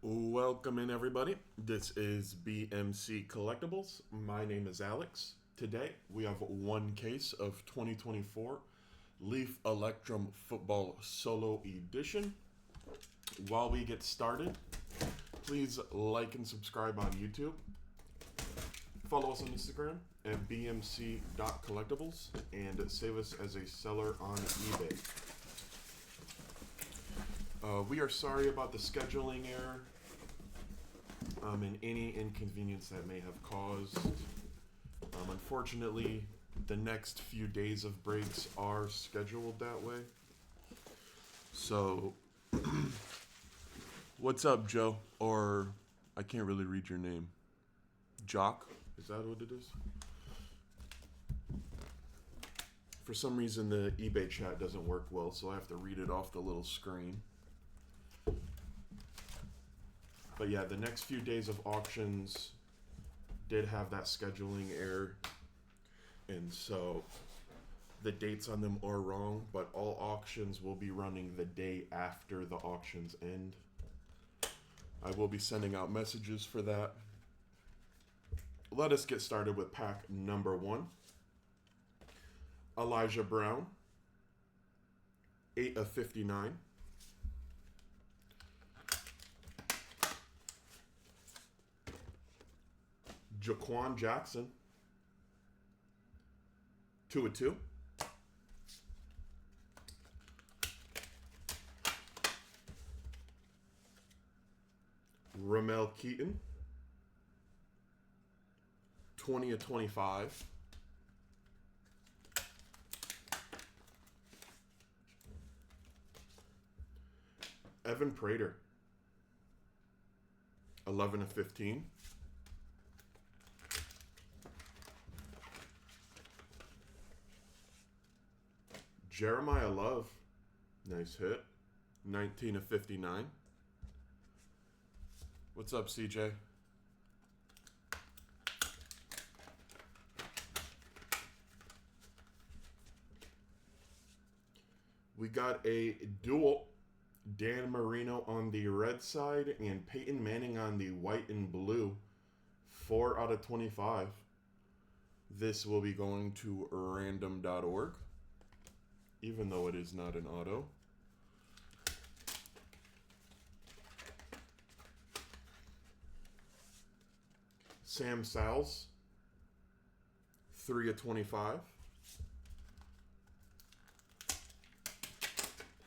Welcome in, everybody. This is BMC Collectibles. My name is Alex. Today, we have one case of 2024 Leaf Electrum Football Solo Edition. While we get started, please like and subscribe on YouTube. Follow us on Instagram at bmc.collectibles and save us as a seller on eBay. We are sorry about the scheduling error and any inconvenience that may have caused. Unfortunately, the next few days of breaks are scheduled that way. So, what's up, Joe? Or, I can't really read your name. Jock? Is that what it is? For some reason, the eBay chat doesn't work well, so I have to read it off the little screen. But yeah, the next few days of auctions did have that scheduling error. And so the dates on them are wrong, but all auctions will be running the day after the auctions end. I will be sending out messages for that. Let us get started with pack number 1. Elijah Brown, 8 of 59. Jaquan Jackson, 2 of 2. Ramel Keaton, 20 of 25. Evan Prater, 11 of 15. Jeremiah Love, nice hit, 19 of 59. What's up, CJ? We got a dual Dan Marino on the red side and Peyton Manning on the white and blue, 4 out of 25. This will be going to random.org. Even though it is not an auto. Sam Sowles, 3 of 25.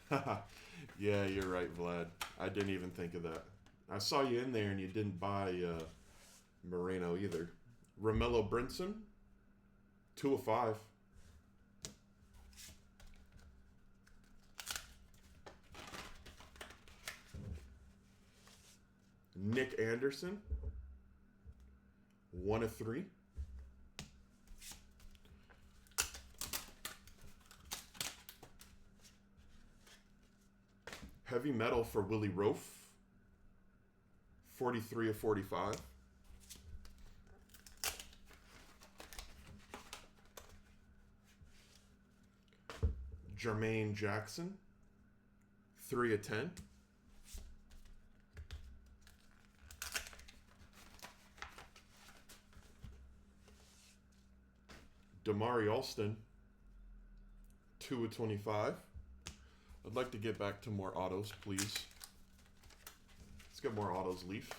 Yeah, you're right, Vlad. I didn't even think of that. I saw you in there and you didn't buy Moreno either. Romello Brinson, 2 of 5. Nick Anderson, 1 of 3. Heavy metal for Willie Roaf, 43 of 45. Jermaine Jackson, 3 of 10. Damari Alston, 2 of 25. I'd like to get back to more autos, please. Let's get more autos, Leaf.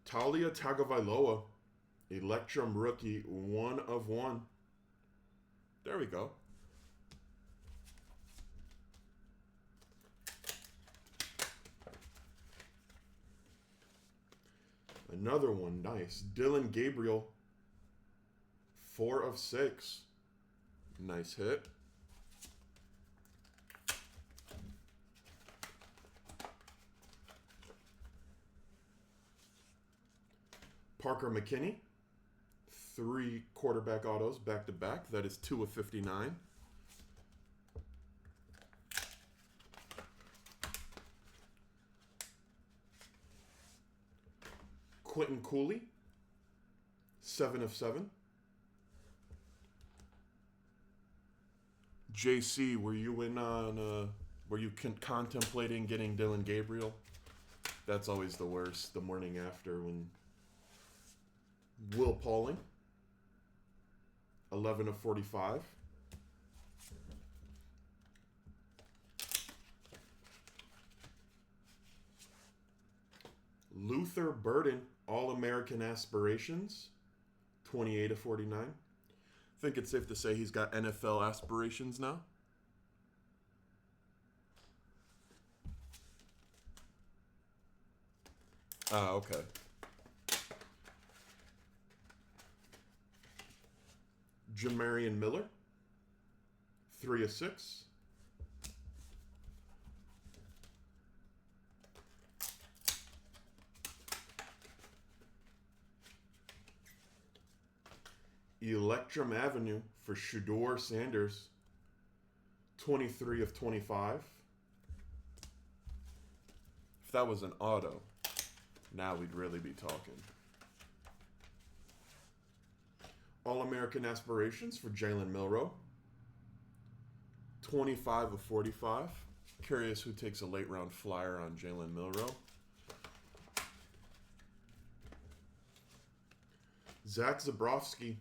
Talia Tagovailoa, Electrum rookie, 1 of 1. There we go. Another one, nice. Dylan Gabriel, 4 of 6. Nice hit. Parker McKinney, 3 quarterback autos back to back. That is 2 of 59. Quentin Cooley, 7 of 7. JC, were you in on Were you contemplating getting Dylan Gabriel? That's always the worst, the morning after when Will Pauling, 11/45. Luther Burden, All-American Aspirations, 28/49. I think it's safe to say he's got NFL aspirations now. Ah, okay. Jamarian Miller, 3/6. Electrum Avenue for Shedeur Sanders, 23/25. If that was an auto, now we'd really be talking. All-American Aspirations for Jalen Milroe, 25/45. Curious who takes a late round flyer on Jalen Milroe. Zach Zabrowski,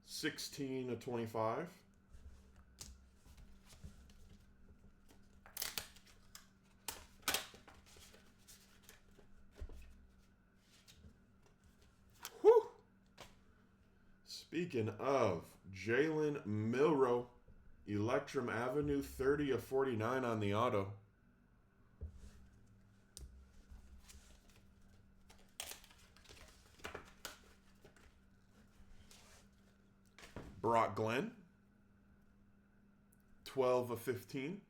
16/25. Whew. Speaking of Jalen Milroe, Electrum Avenue, 30/49 on the auto. Brock Glenn, 12/15.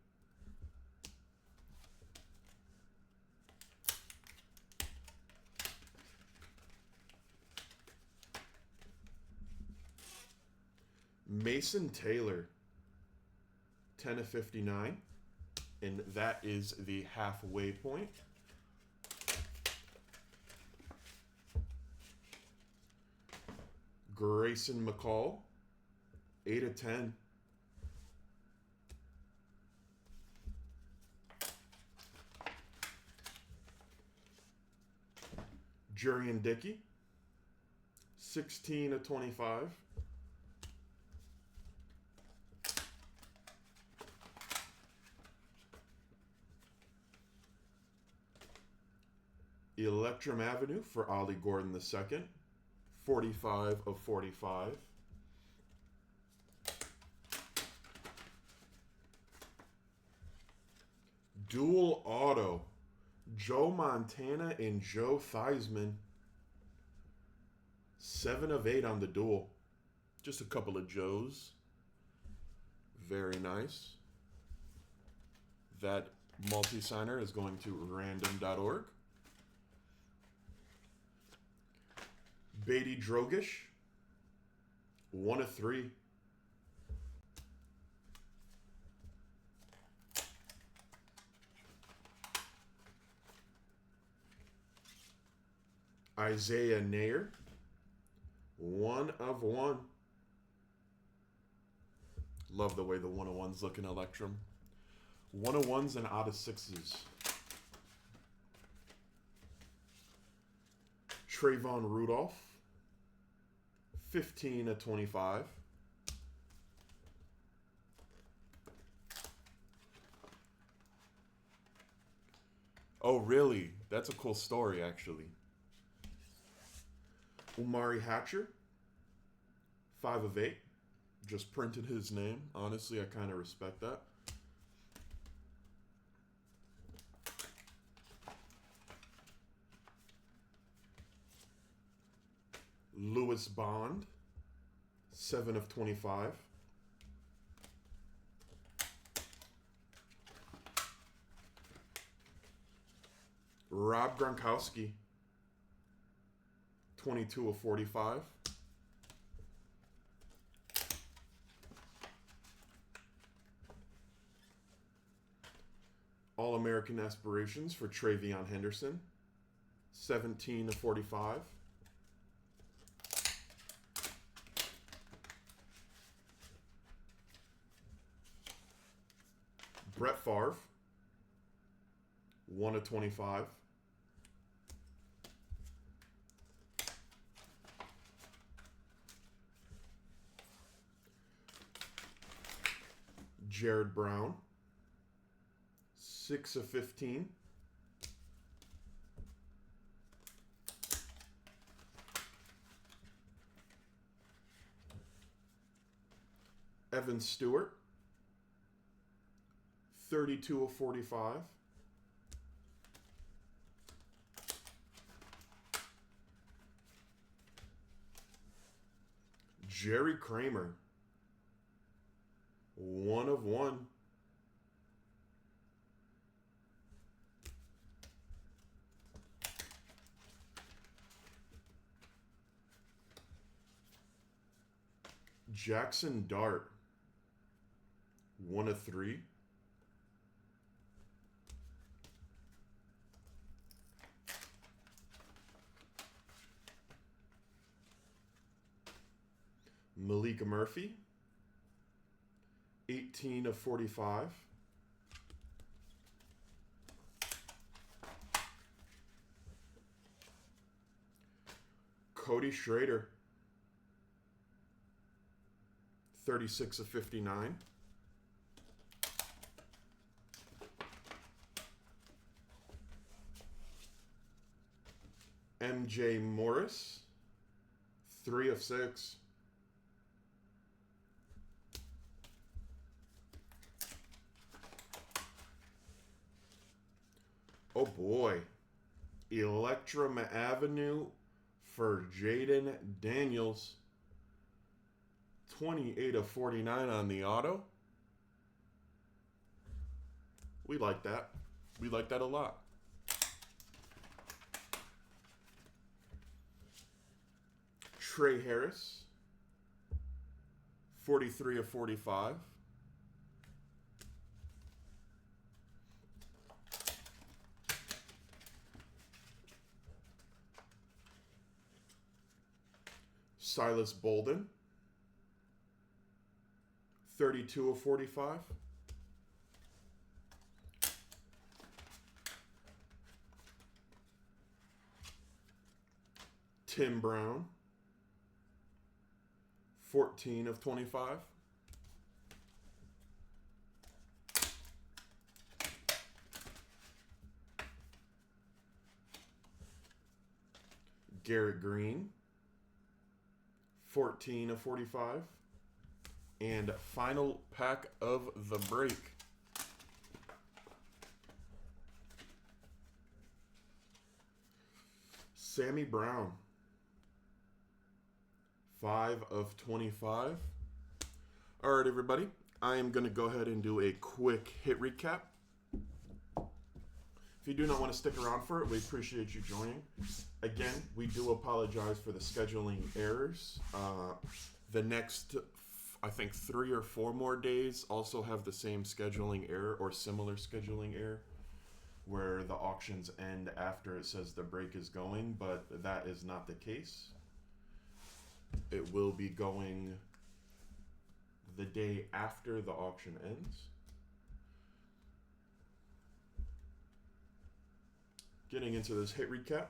Mason Taylor, 10/59. And that is the halfway point. Grayson McCall, 8/10. Jurian Dickey, 16/25. Electrum Avenue for Ollie Gordon II, 45/45. Dual auto, Joe Montana and Joe Theismann, 7/8 on the dual. Just a couple of Joes. Very nice. That multi-signer is going to random.org. Beatty Drogish, 1/3. Isaiah Nair, 1/1. Love the way the 1/1s look in Electrum. 1/1s and out of 6s. Trayvon Rudolph, 15/25. Oh, really? That's a cool story, actually. Umari Hatcher, 5/8. Just printed his name. Honestly, I kind of respect that. Lewis Bond, 7/25. Rob Gronkowski, 22/45. All-American Aspirations for Travion Henderson, 17/45. Brett Favre, 1 of 25. Jared Brown, 6 of 15. Evan Stewart, 32 of 45. Jerry Kramer, 1 of 1. Jackson Dart, 1 of 3. Malik Murphy, 18 of 45. Cody Schrader, 36 of 59. MJ Morris, 3 of 6. Oh boy. Electrum Avenue for Jaden Daniels. 28 of 49 on the auto. We like that. We like that a lot. Trey Harris, 43 of 45. Silas Bolden, 32 of 45. Tim Brown, 14 of 25. Garrett Green, 14 of 45. And final pack of the break. Sammy Brown, 5 of 25. All right, everybody. I am going to go ahead and do a quick hit recap. If you do not want to stick around for it, we appreciate you joining. Again, we do apologize for the scheduling errors. The next, I think, 3 or 4 more days also have the same scheduling error or similar scheduling error where the auctions end after it says the break is going, but that is not the case. It will be going the day after the auction ends. Getting into this hit recap.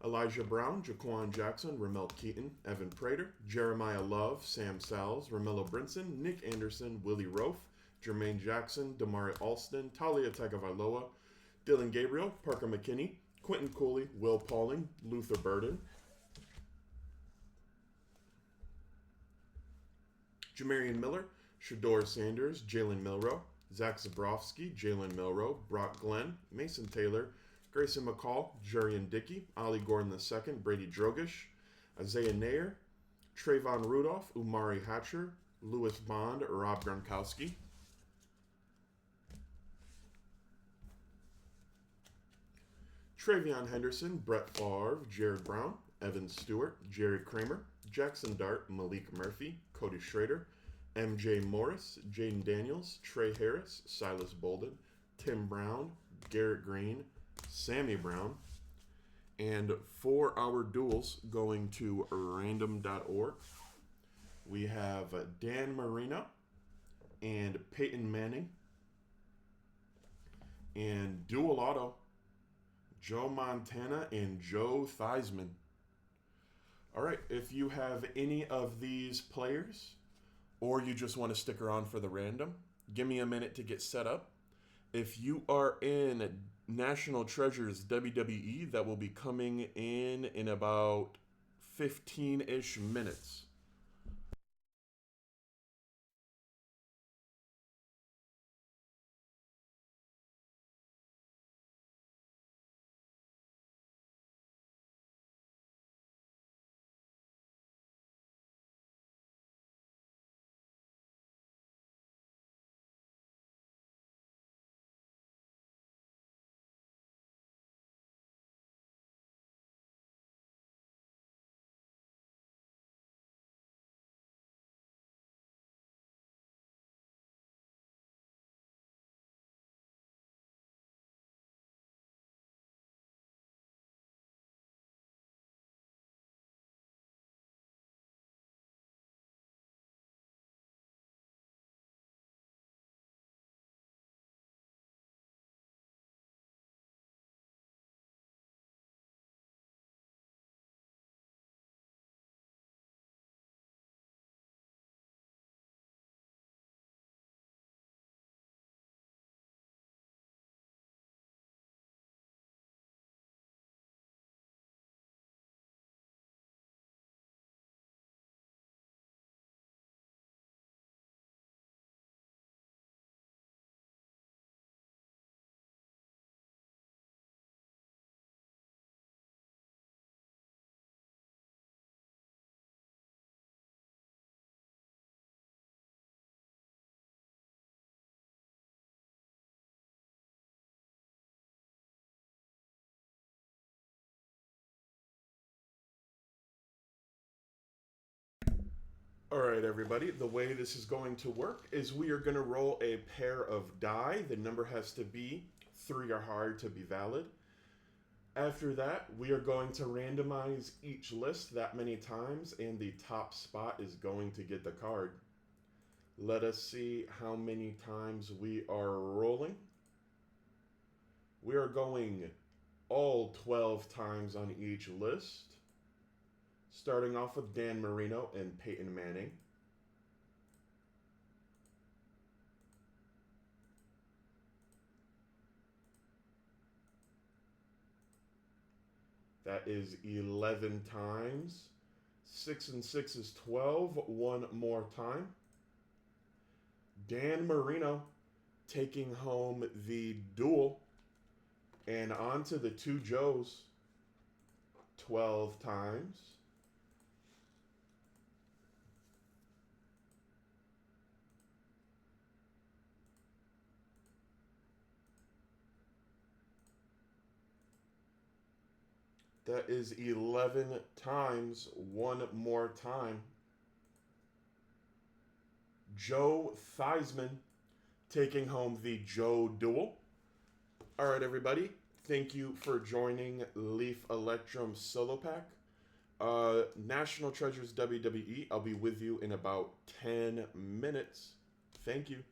Elijah Brown, Jaquan Jackson, Ramel Keaton, Evan Prater, Jeremiah Love, Sam Salz, Romello Brinson, Nick Anderson, Willie Rofe, Jermaine Jackson, Damari Alston, Talia Tagovailoa, Dylan Gabriel, Parker McKinney, Quentin Cooley, Will Pauling, Luther Burden, Jamarian Miller, Shador Sanders, Jalen Milroe, Zach Zabrowski, Jalen Milroe, Brock Glenn, Mason Taylor, Grayson McCall, Jurian Dickey, Ollie Gordon II, Brady Drogish, Isaiah Nair, Trayvon Rudolph, Umari Hatcher, Lewis Bond, Rob Gronkowski. Travion Henderson, Brett Favre, Jared Brown, Evan Stewart, Jerry Kramer, Jackson Dart, Malik Murphy, Cody Schrader, MJ Morris, Jaden Daniels, Trey Harris, Silas Bolden, Tim Brown, Garrett Green, Sammy Brown. And for our duels going to random.org, we have Dan Marino and Peyton Manning. And dual auto, Joe Montana and Joe Theismann. All right, if you have any of these players, or you just want to stick around for the random, give me a minute to get set up. If you are in National Treasures WWE, that will be coming in about 15-ish minutes. All right, everybody. The way this is going to work is we are going to roll a pair of die. The number has to be 3 or higher to be valid. After that, we are going to randomize each list that many times, and the top spot is going to get the card. Let us see how many times we are rolling. We are going all 12 times on each list, starting off with Dan Marino and Peyton Manning. That is 11 times. 6 and 6 is 12. One more time. Dan Marino taking home the duel. And on to the two Joes. 12 times. That is 11 times. One more time. Joe Theismann taking home the Joe duel. All right, everybody. Thank you for joining Leaf Electrum Solo Pack. National Treasures WWE. I'll be with you in about 10 minutes. Thank you.